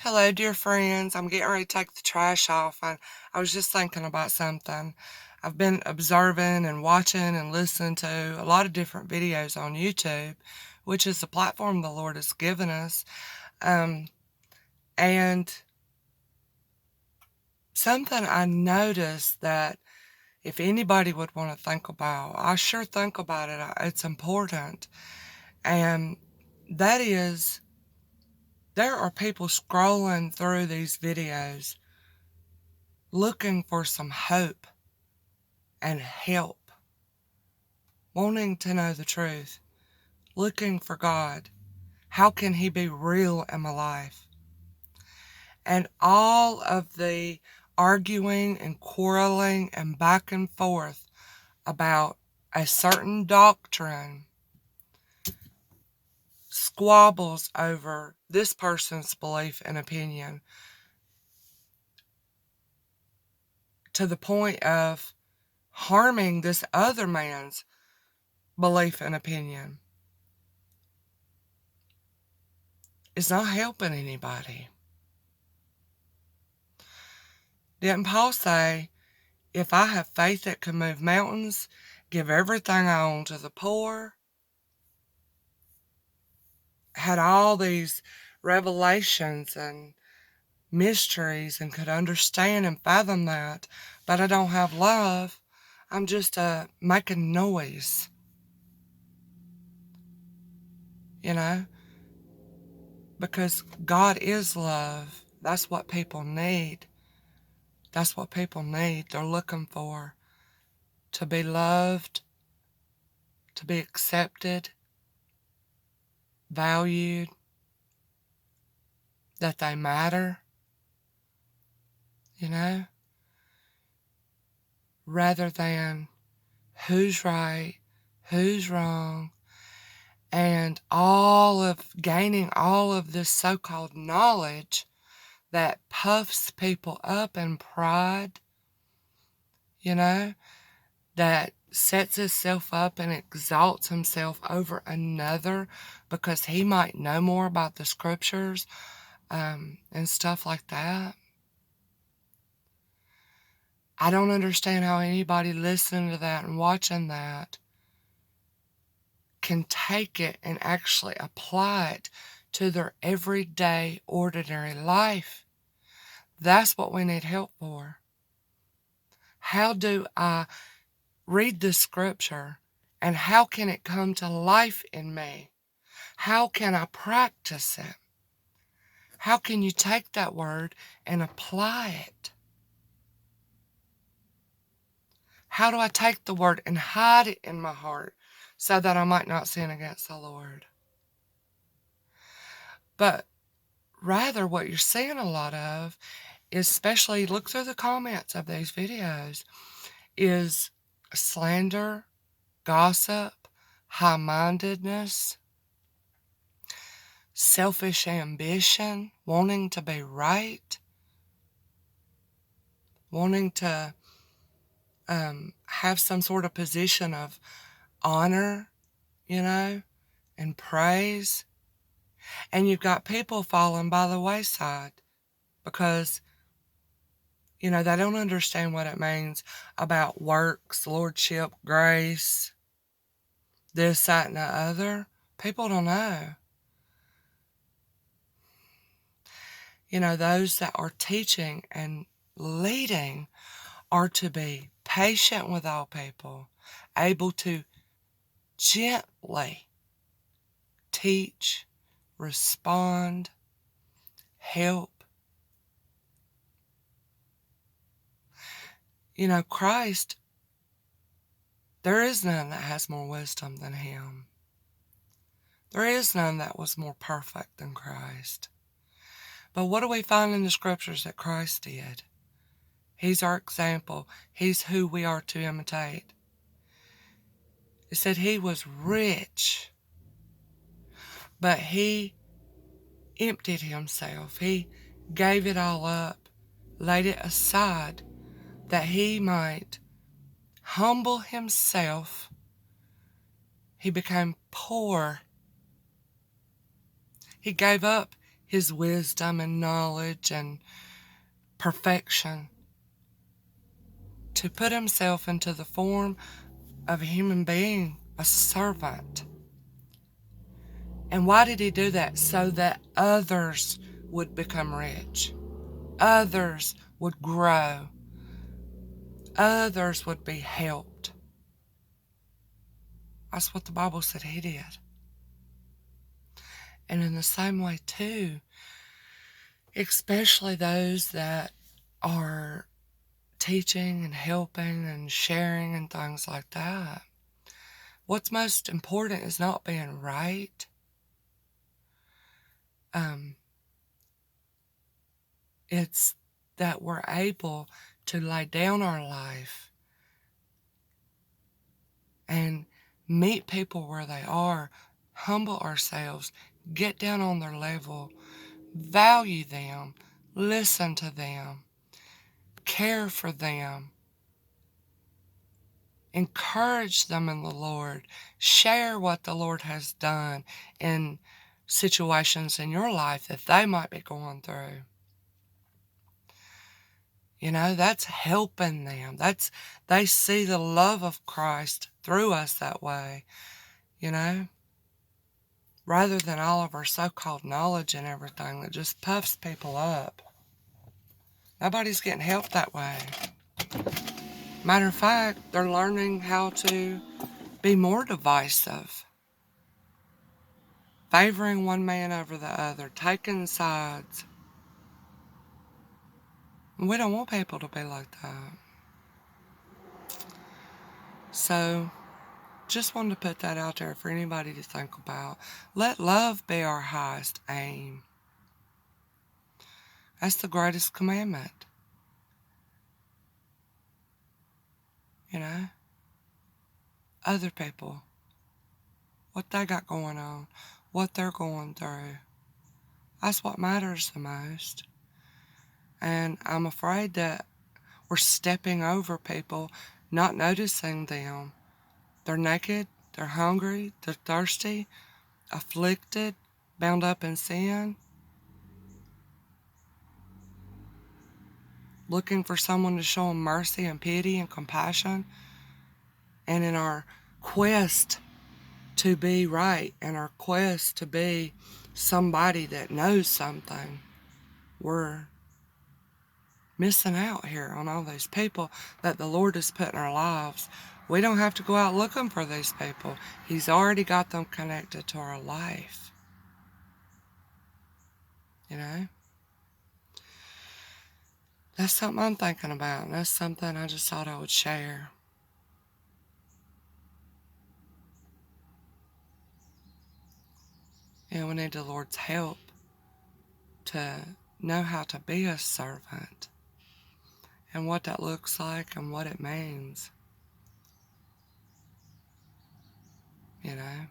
Hello, dear friends. I'm getting ready to take the trash off. I was just thinking about something. I've been observing and watching and listening to a lot of different videos on YouTube, which is the platform the Lord has given us. Um, and something I noticed that if anybody would want to think about, I sure think about it. It's important. And that is, there are people scrolling through these videos looking for some hope and help, wanting to know the truth, looking for God. How can He be real in my life? And all of the arguing and quarreling and back and forth about a certain doctrine squabbles over this person's belief and opinion to the point of harming this other man's belief and opinion. It's not helping anybody. Didn't Paul say, if I have faith that can move mountains, give everything I own to the poor? Had all these revelations and mysteries and could understand and fathom that, but I don't have love. I'm just making noise, you know, because God is love. That's what people need. That's what people need. They're looking for to be loved, to be accepted, valued, that they matter, you know, rather than who's right, who's wrong, and gaining all of this so-called knowledge that puffs people up in pride, you know, that sets himself up and exalts himself over another because he might know more about the scriptures, and stuff like that. I don't understand how anybody listening to that and watching that can take it and actually apply it to their everyday, ordinary life. That's what we need help for. How do I read the scripture and how can it come to life in me? How can I practice it? How can you take that word and apply it? How do I take the word and hide it in my heart so that I might not sin against the Lord? But rather, what you're seeing a lot of, especially look through the comments of these videos, is slander, gossip, high-mindedness, selfish ambition, wanting to be right, wanting to have some sort of position of honor, you know, and praise. And you've got people falling by the wayside because, you know, they don't understand what it means about works, lordship, grace, this, that, and the other. People don't know. You know, those that are teaching and leading are to be patient with all people, able to gently teach, respond, help. You know, Christ, there is none that has more wisdom than him. There is none that was more perfect than Christ. But what do we find in the scriptures that Christ did? He's our example. He's who we are to imitate. It said he was rich, but he emptied himself. He gave it all up, laid it aside, that he might humble himself. He became poor. He gave up His wisdom and knowledge and perfection, to put himself into the form of a human being, a servant. And why did he do that? So that others would become rich. Others would grow. Others would be helped. That's what the Bible said he did. And in the same way, too, especially those that are teaching and helping and sharing and things like that, what's most important is not being right. It's that we're able to lay down our life and meet people where they are, humble ourselves, get down on their level, value them, listen to them, care for them, encourage them in the Lord, share what the Lord has done in situations in your life that they might be going through. You know, that's helping them. They see the love of Christ through us that way, you know, rather than all of our so-called knowledge and everything that just puffs people up. Nobody's getting help that way. Matter of fact, they're learning how to be more divisive, favoring one man over the other, taking sides. We don't want people to be like that. So, just wanted to put that out there for anybody to think about. Let love be our highest aim. That's the greatest commandment. You know? Other people. What they got going on. What they're going through. That's what matters the most. And I'm afraid that we're stepping over people, not noticing them. They're naked, they're hungry, they're thirsty, afflicted, bound up in sin, looking for someone to show them mercy and pity and compassion. And in our quest to be right, and our quest to be somebody that knows something, we're missing out here on all these people that the Lord has put in our lives. We don't have to go out looking for these people. He's already got them connected to our life. You know? That's something I'm thinking about, and that's something I just thought I would share. And we need the Lord's help to know how to be a servant and what that looks like and what it means. You know?